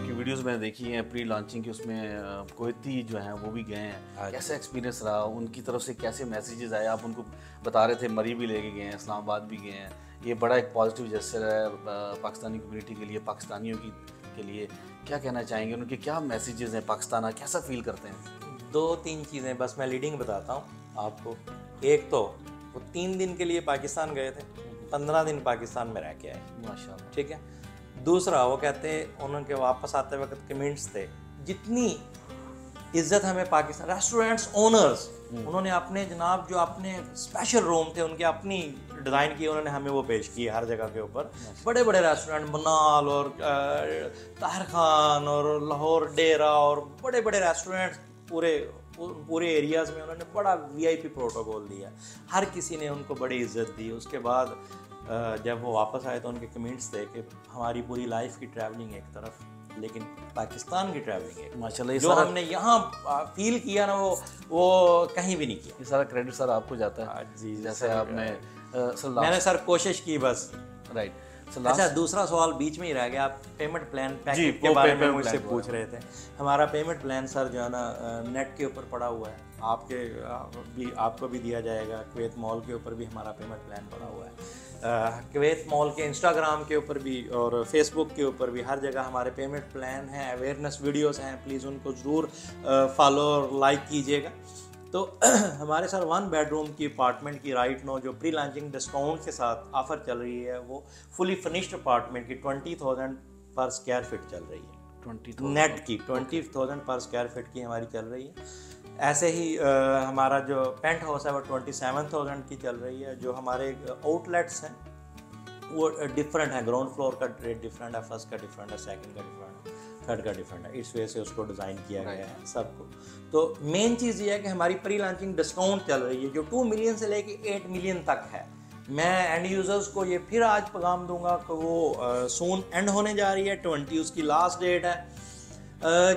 आपकी वीडियोस मैंने देखी हैं प्री लॉन्चिंग की, उसमें कोयती जो हैं वो भी गए हैं, कैसा एक्सपीरियंस रहा, उनकी तरफ से कैसे मैसेजेस आए? आप उनको बता रहे थे मरी भी लेके गए हैं, इस्लामाबाद भी गए हैं, ये बड़ा एक पॉजिटिव जेस्चर है पाकिस्तानी कम्युनिटी के लिए, पाकिस्तानियों के लिए। क्या कहना चाहेंगे, उनके क्या मैसेजेस हैं, पाकिस्तान कैसा फील करते हैं? 2-3 चीज़ें बस मैं लीडिंग बताता हूँ आपको। एक तो वो 3 दिन के लिए पाकिस्तान गए थे, 15 दिन पाकिस्तान में रह के आए, माशाल्लाह। ठीक है। दूसरा, वो कहते उनके वापस आते वक्त कमेंट्स थे, जितनी इज्जत हमें पाकिस्तान रेस्टोरेंट्स ओनर्स, उन्होंने अपने जनाब जो अपने स्पेशल रूम थे उनके अपनी डिज़ाइन किए, उन्होंने हमें वो पेश किए हर जगह के ऊपर। बड़े बड़े रेस्टोरेंट मनाल और ताहिर खान और लाहौर डेरा और बड़े बड़े रेस्टोरेंट पूरे एरियाज़ में उन्होंने बड़ा VIP प्रोटोकॉल दिया, हर किसी ने उनको बड़ी इज्जत दी। उसके बाद जब वो वापस आए तो उनके कमेंट्स थे कि हमारी पूरी लाइफ की ट्रैवलिंग एक तरफ, लेकिन पाकिस्तान की ट्रैवलिंग एक माशाल्लाह, जो हमने यहाँ फील किया ना वो कहीं भी नहीं किया। ये सारा क्रेडिट सर आपको जाता है जी, जैसे आपने मैंने सर कोशिश की बस। राइट। अच्छा, दूसरा सवाल बीच में ही रह गया, आप पेमेंट प्लान पैकेज के बारे में मुझसे पूछ रहे थे। हमारा पेमेंट प्लान सर जो है ना नेट के ऊपर पड़ा हुआ है, आपको भी दिया जाएगा। कुवैत मॉल के ऊपर भी हमारा पेमेंट प्लान पड़ा हुआ है, कुवैत मॉल के इंस्टाग्राम के ऊपर भी और फेसबुक के ऊपर भी, हर जगह हमारे पेमेंट प्लान हैं, अवेयरनेस वीडियोस हैं, प्लीज़ उनको ज़रूर फॉलो और लाइक कीजिएगा। तो हमारे सर 1 बेडरूम की अपार्टमेंट की राइट नो जो प्री लॉन्चिंग डिस्काउंट के साथ ऑफ़र चल रही है, वो फुली फिनिश्ड अपार्टमेंट की 20,000 पर स्क्वायर फीट चल रही है। 20,000 नेट की 20,000 पर स्क्वायर फीट की हमारी चल रही है। ऐसे ही हमारा जो पेंट हाउस है वो 27,000 की चल रही है। जो हमारे आउटलेट्स हैं वो डिफरेंट है, ग्राउंड फ्लोर का रेट डिफरेंट है, फर्स्ट का डिफरेंट है, सेकंड का डिफरेंट है, थर्ड का डिफरेंट है। इस वजह से उसको डिज़ाइन किया गया है सबको। तो मेन चीज़ ये है कि हमारी प्री लॉन्चिंग डिस्काउंट चल रही है जो 2 मिलियन से लेके 8 मिलियन तक है। मैं एंड यूज़र्स को ये फिर आज पैगाम दूंगा कि वो सून एंड होने जा रही है, 20 उसकी लास्ट डेट है।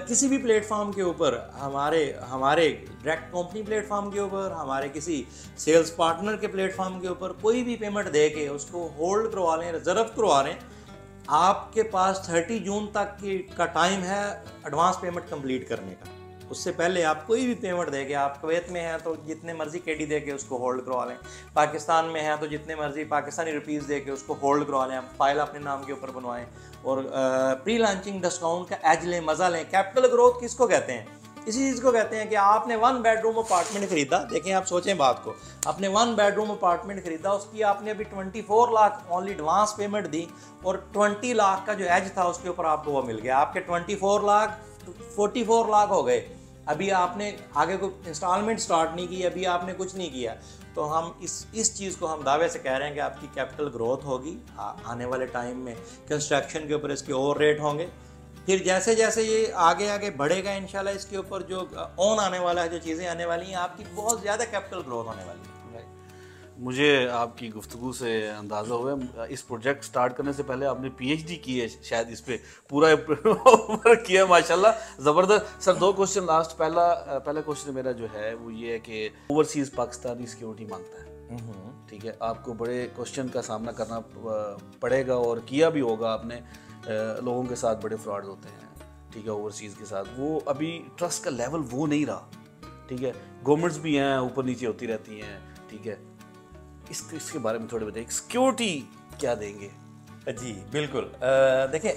किसी भी प्लेटफॉर्म के ऊपर हमारे डायरेक्ट कंपनी प्लेटफॉर्म के ऊपर, हमारे किसी सेल्स पार्टनर के प्लेटफॉर्म के ऊपर कोई भी पेमेंट दे के उसको होल्ड करवा लें, रिजर्व करवा लें, आपके पास 30 जून तक का टाइम है एडवांस पेमेंट कंप्लीट करने का। उससे पहले आप कोई भी पेमेंट देके, आप कुवैत में हैं तो जितने मर्जी KD दे के उसको होल्ड करवा लें, पाकिस्तान में हैं तो जितने मर्जी पाकिस्तानी रुपीज़ दे के उसको होल्ड करवा लें, फाइल अपने नाम के ऊपर बनवाएं और प्री लॉन्चिंग डिस्काउंट का एज लें, मज़ा लें। कैपिटल ग्रोथ किसको कहते हैं? इसी चीज़ को कहते हैं कि आपने 1 बेडरूम अपार्टमेंट खरीदा, देखें आप सोचें बात को, आपने 1 बेडरूम अपार्टमेंट खरीदा, उसकी आपने अभी 24 लाख ओनली एडवांस पेमेंट दी और 20 लाख का जो एज था उसके ऊपर आपको वो मिल गया। आपके 24 लाख 44 लाख हो गए। अभी आपने आगे कोई इंस्टॉलमेंट स्टार्ट नहीं की, अभी आपने कुछ नहीं किया। तो हम इस चीज़ को हम दावे से कह रहे हैं कि आपकी कैपिटल ग्रोथ होगी आने वाले टाइम में। कंस्ट्रक्शन के ऊपर इसके और रेट होंगे, फिर जैसे जैसे ये आगे बढ़ेगा इंशाल्लाह इसके ऊपर जो ऑन आने वाला है, जो चीज़ें आने वाली हैं, आपकी बहुत ज़्यादा कैपिटल ग्रोथ होने वाली है। मुझे आपकी गुफ्तगू से अंदाज़ा हुआ, इस प्रोजेक्ट स्टार्ट करने से पहले आपने PhD की है शायद, इस पे पूरा वर्क किया माशाल्लाह, ज़बरदस्त। Sir 2 question last. पहला क्वेश्चन मेरा जो है वो ये है कि ओवरसीज़ पाकिस्तानी सिक्योरिटी मांगता है, ठीक है, आपको बड़े क्वेश्चन का सामना करना पड़ेगा और किया भी होगा आपने। लोगों के साथ बड़े फ्रॉड होते हैं, ठीक है, ओवरसीज़ के साथ। वो अभी ट्रस्ट का लेवल वो नहीं रहा, ठीक है, गवर्नमेंट्स भी हैं ऊपर नीचे होती रहती हैं, ठीक है, इसके बारे में थोड़े बताइए, सिक्योरिटी क्या देंगे? जी बिल्कुल। देखिए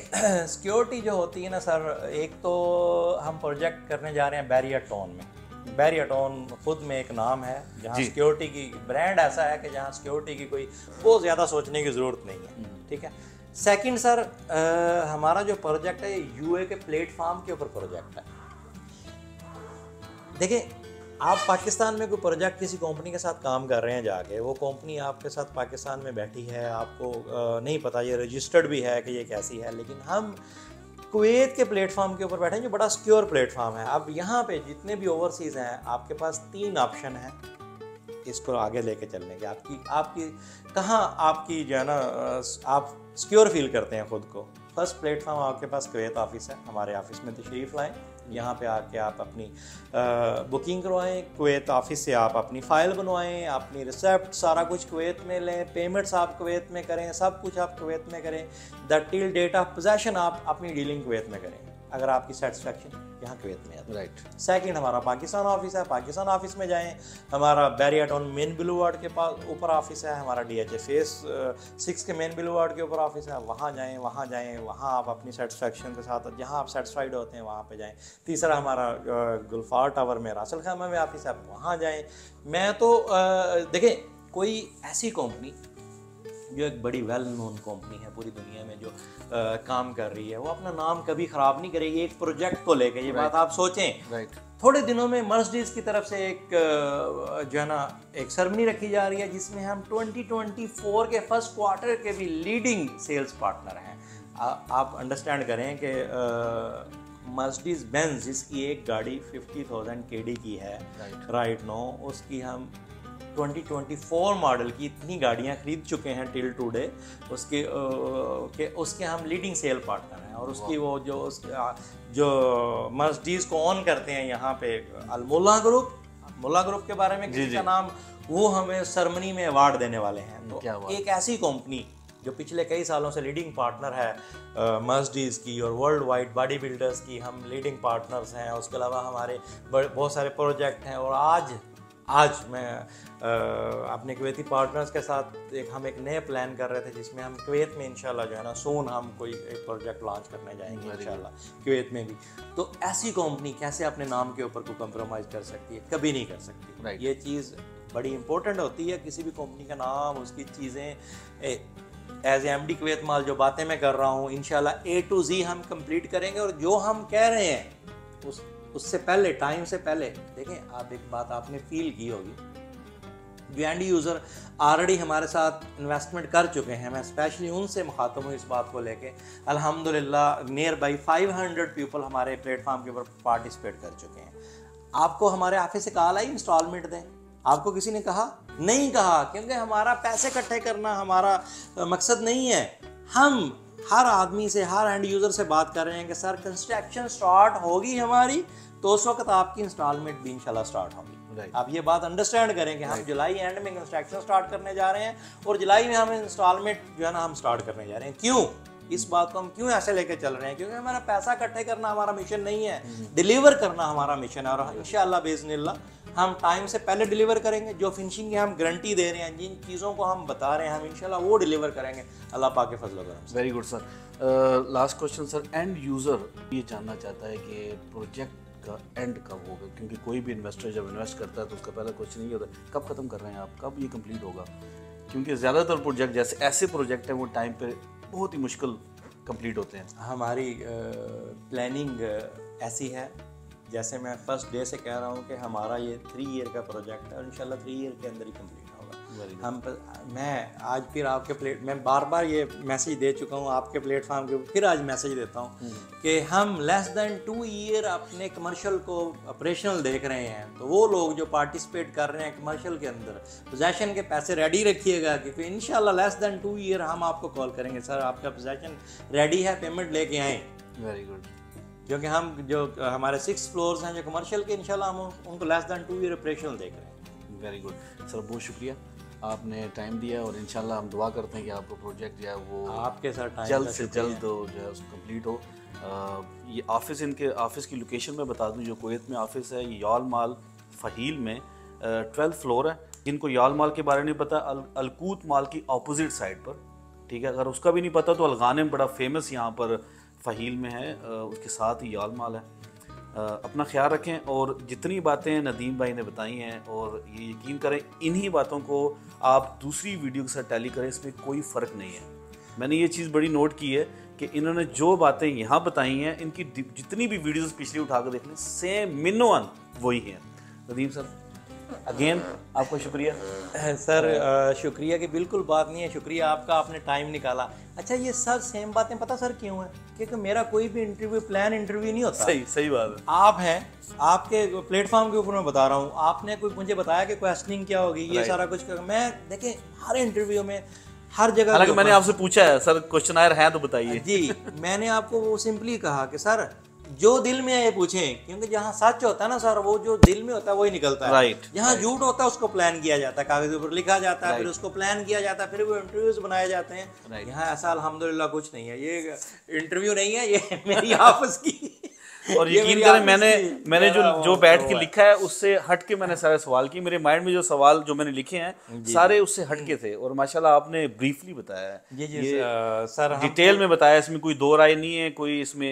सिक्योरिटी जो होती है ना सर, एक तो हम प्रोजेक्ट करने जा रहे हैं बैरियर टाउन में। बैरियर टाउन खुद में एक नाम है जहाँ सिक्योरिटी की ब्रांड ऐसा है कि जहाँ सिक्योरिटी की कोई बहुत ज़्यादा सोचने की ज़रूरत नहीं है, ठीक है। सेकंड सर, हमारा जो प्रोजेक्ट है UA के प्लेटफॉर्म के ऊपर प्रोजेक्ट है। देखिए आप पाकिस्तान में कोई प्रोजेक्ट किसी कंपनी के साथ काम कर रहे हैं जाके, वो कंपनी आपके साथ पाकिस्तान में बैठी है, आपको नहीं पता ये रजिस्टर्ड भी है कि ये कैसी है, लेकिन हम कुवैत के प्लेटफॉर्म के ऊपर बैठे हैं जो बड़ा सिक्योर प्लेटफॉर्म है। अब यहाँ पे जितने भी ओवरसीज़ हैं, आपके पास 3 ऑप्शन है इसको आगे लेके चलने के। आपकी कहाँ आपकी जो है ना आप सिक्योर फील करते हैं खुद को। फर्स्ट प्लेटफॉर्म आपके पास कुवैत ऑफिस है, हमारे ऑफिस में तशरीफ़ लाएँ, यहाँ पे आके आप अपनी बुकिंग करवाएं, कुवैत ऑफिस से आप अपनी फ़ाइल बनवाएं, अपनी रिसेप्ट सारा कुछ कुवैत में लें, पेमेंट्स आप कुवैत में करें, सब कुछ आप कुवैत में करें, the till date of possession आप अपनी डीलिंग कुवैत में करें। अगर आपकी सेटिस्फेक्शन यहाँ कुवैत में है। राइट। सेकंड हमारा पाकिस्तान ऑफिस है, पाकिस्तान ऑफिस में जाएं। हमारा बैरिया टाउन मेन बुलवार्ड के पास ऊपर ऑफिस है, हमारा DHA फेस 6 के मेन बुलवार्ड के ऊपर ऑफिस है, वहाँ जाएं वहाँ आप अपनी सेटिस्फेक्शन के साथ जहाँ आप सेटिस्फाइड होते हैं वहाँ पे जाएं। तीसरा हमारा गुलफार टावर में रासल खैमा में ऑफिस है, वहाँ जाएँ। मैं तो देखें कोई ऐसी कंपनी जो एक बड़ी वेल नोन कंपनी है पूरी दुनिया में जो काम कर रही है, वो अपना नाम कभी ख़राब नहीं करेगी एक प्रोजेक्ट को लेके। ये बात आप सोचें। थोड़े दिनों में मर्सिडीज की तरफ से एक जो है ना एक सेरेमनी रखी जा रही है जिसमें हम 2024 के फर्स्ट क्वार्टर के भी लीडिंग सेल्स पार्टनर हैं। आप अंडरस्टैंड करें कि मर्सिडीज बेंज जिसकी एक गाड़ी 50,000 KD की है राइट नो, उसकी हम 2024 मॉडल की इतनी गाड़ियां खरीद चुके हैं टिल टुडे, उसके हम लीडिंग सेल पार्टनर हैं। और उसकी वो जो मर्सिडीज को ऑन करते हैं यहाँ पे मुल्ला ग्रुप के बारे में किसी का नाम, वो हमें सेरेमनी में अवार्ड देने वाले हैं। तो एक ऐसी कंपनी जो पिछले कई सालों से लीडिंग पार्टनर है मर्सिडीज की और वर्ल्ड वाइड बॉडी बिल्डर्स की हम लीडिंग पार्टनर्स हैं। उसके अलावा हमारे बहुत सारे प्रोजेक्ट हैं। और आज मैं अपने कुवैती पार्टनर्स के साथ हम एक नए प्लान कर रहे थे जिसमें हम कुवैत में इंशाल्लाह जो है ना सून हम कोई एक प्रोजेक्ट लॉन्च करने जाएंगे इंशाल्लाह कुवैत में भी। तो ऐसी कंपनी कैसे अपने नाम के ऊपर कोई कंप्रोमाइज़ कर सकती है? कभी नहीं कर सकती। ये चीज़ बड़ी इंपॉर्टेंट होती है किसी भी कंपनी का नाम, उसकी चीज़ें। एज MD कुवैत माल जो बातें मैं कर रहा हूँ इंशाल्लाह A to Z हम कंप्लीट करेंगे। और जो हम कह रहे हैं उससे पहले, टाइम से पहले, देखें आप एक बात आपने फील की होगी, जो एंड यूज़र ऑलरेडी हमारे साथ इन्वेस्टमेंट कर चुके हैं, मैं स्पेशली उनसे मुखातब हूँ इस बात को लेके। अल्हम्दुलिल्लाह नियर बाई 500 पीपल हमारे प्लेटफॉर्म के ऊपर पार्टिसिपेट कर चुके हैं। आपको हमारे ऑफिस से कॉल आई इंस्टॉलमेंट दें, आपको किसी ने कहा? नहीं कहा, क्योंकि हमारा पैसे इकट्ठे करना हमारा मकसद नहीं है। हम हर आदमी से, हर एंड यूज़र से बात कर रहे हैं कि सर कंस्ट्रक्शन स्टार्ट होगी हमारी, तो उस वक्त आपकी इंस्टॉलमेंट भी इंशाल्लाह स्टार्ट होगी। आप ये बात अंडरस्टैंड करें कि हम जुलाई एंड में कंस्ट्रक्शन स्टार्ट करने जा रहे हैं और जुलाई में हम इंस्टॉलमेंट जो है ना हम स्टार्ट करने जा रहे हैं। क्यों? इस बात को हम क्यों ऐसे लेके चल रहे हैं? क्योंकि हमारा पैसा इकट्ठे करना हमारा मिशन नहीं है, डिलीवर करना हमारा मिशन है। और इंशाल्लाह बिइज़्निल्लाह हम टाइम से पहले डिलीवर करेंगे। जो फिनिशिंग की हम गारंटी दे रहे हैं, जिन चीज़ों को हम बता रहे हैं, हम इंशाल्लाह वो डिलीवर करेंगे अल्लाह पाक के फजल करम से। Very good sir. Last question sir, end user ये जानना चाहता है कि प्रोजेक्ट का एंड कब होगा? क्योंकि कोई भी इन्वेस्टर जब इन्वेस्ट करता है तो उसका पहला क्वेश्चन ये होता है कब ख़त्म कर रहे हैं आप, कब ये कंप्लीट होगा? क्योंकि ज़्यादातर प्रोजेक्ट जैसे ऐसे प्रोजेक्ट हैं वो टाइम पे बहुत ही मुश्किल कंप्लीट होते हैं। हमारी प्लानिंग ऐसी है, जैसे मैं फर्स्ट डे से कह रहा हूँ कि हमारा ये 3 ईयर का प्रोजेक्ट है और इंशाल्लाह 3 ईयर के अंदर ही कंप्लीट होगा। मैं आज फिर आपके मैं बार ये मैसेज दे चुका हूँ आपके प्लेटफॉर्म के ऊपर, फिर आज मैसेज देता हूँ कि हम लेस दैन 2 ईयर अपने कमर्शियल को ऑपरेशनल देख रहे हैं। तो वो लोग जो पार्टिसिपेट कर रहे हैं कमर्शियल के अंदर, पोजेशन के पैसे रेडी रखिएगा, क्योंकि इंशाल्लाह लेस दैन 2 ईयर हम आपको कॉल करेंगे, सर आपका पोजेशन रेडी है, पेमेंट लेके आएँ। Very good. क्योंकि हम जो हमारे 6 फ्लोर्स हैं जो कमर्शियल के, इंशाल्लाह हम उनको लेस दैन 2 ईयर ऑपरेशनल देख रहे हैं। वेरी गुड सर, बहुत शुक्रिया, आपने टाइम दिया और इंशाल्लाह हम दुआ करते हैं कि आपको प्रोजेक्ट जो है वो आपके साथ जल्द से जल्द जो है कंप्लीट हो। ये ऑफिस, इनके ऑफिस की लोकेशन मैं बता दूं, जो कुवैत में ऑफिस है ये याल माल फ़हील में 12th फ्लोर है। जिनको याल माल के बारे में नहीं पता, अलकूत माल की अपोजिट साइड पर, ठीक है। अगर उसका भी नहीं पता तो अलगानिम बड़ा फेमस यहाँ पर फ़हील में है, उसके साथ ही याल माल है। अपना ख्याल रखें और जितनी बातें नदीम भाई ने बताई हैं, और ये यकीन करें इन्हीं बातों को आप दूसरी वीडियो के साथ टैली करें, इसमें कोई फ़र्क नहीं है। मैंने ये चीज़ बड़ी नोट की है कि इन्होंने जो बातें यहाँ बताई हैं, इनकी जितनी भी वीडियोस पिछली उठा कर देख लें, सेम मिनोवन वही हैं। नदीम सर अगेन आपको शुक्रिया। सर शुक्रिया की बिल्कुल बात नहीं है, शुक्रिया आपका, आपने टाइम निकाला। अच्छा ये सर सेम बातें पता सर क्यों है? क्योंकि मेरा कोई भी इंटरव्यू प्लान इंटरव्यू नहीं होता। सही बात है। आप हैं, आपके प्लेटफॉर्म के ऊपर मैं बता रहा हूँ, आपने कोई मुझे बताया कि क्वेश्चनिंग क्या होगी, ये सारा कुछ मैं देखें हर इंटरव्यू में हर जगह। हालांकि मैंने आपसे पूछा है सर क्वेश्चन है तो बताइए। जी मैंने आपको वो सिंपली कहा कि सर जो दिल में है ये पूछें, क्योंकि जहाँ सच होता है ना सर, वो जो दिल में होता है वही निकलता है। राइट। जहाँ झूठ होता है उसको प्लान किया जाता है, कागज पर लिखा जाता है, फिर उसको प्लान किया जाता है, फिर वो इंटरव्यूज बनाए जाते हैं। यहाँ ऐसा अल्हम्दुलिल्लाह कुछ नहीं है, ये इंटरव्यू नहीं है, ये मेरी ऑफिस की और यकीन करें मैंने जो बैठ के लिखा है उससे हट के मैंने सारे सवाल किए। मेरे माइंड में जो सवाल जो मैंने लिखे हैं सारे उससे हट के थे, और माशाल्लाह आपने ब्रीफली बताया है, ये सर डिटेल में बताया, इसमें कोई दो राय नहीं है, कोई इसमें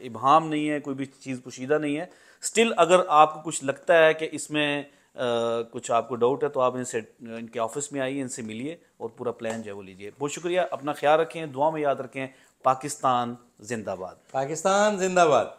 इबहाम नहीं है, कोई भी चीज़ पोशीदा नहीं है। स्टिल अगर आपको कुछ लगता है कि इसमें कुछ आपको डाउट है तो आप इनके ऑफिस में आइए, इनसे मिलिए और पूरा प्लान जो है वो लीजिए। बहुत शुक्रिया, अपना ख्याल रखें, दुआ में याद रखें। पाकिस्तान जिंदाबाद। पाकिस्तान जिंदाबाद।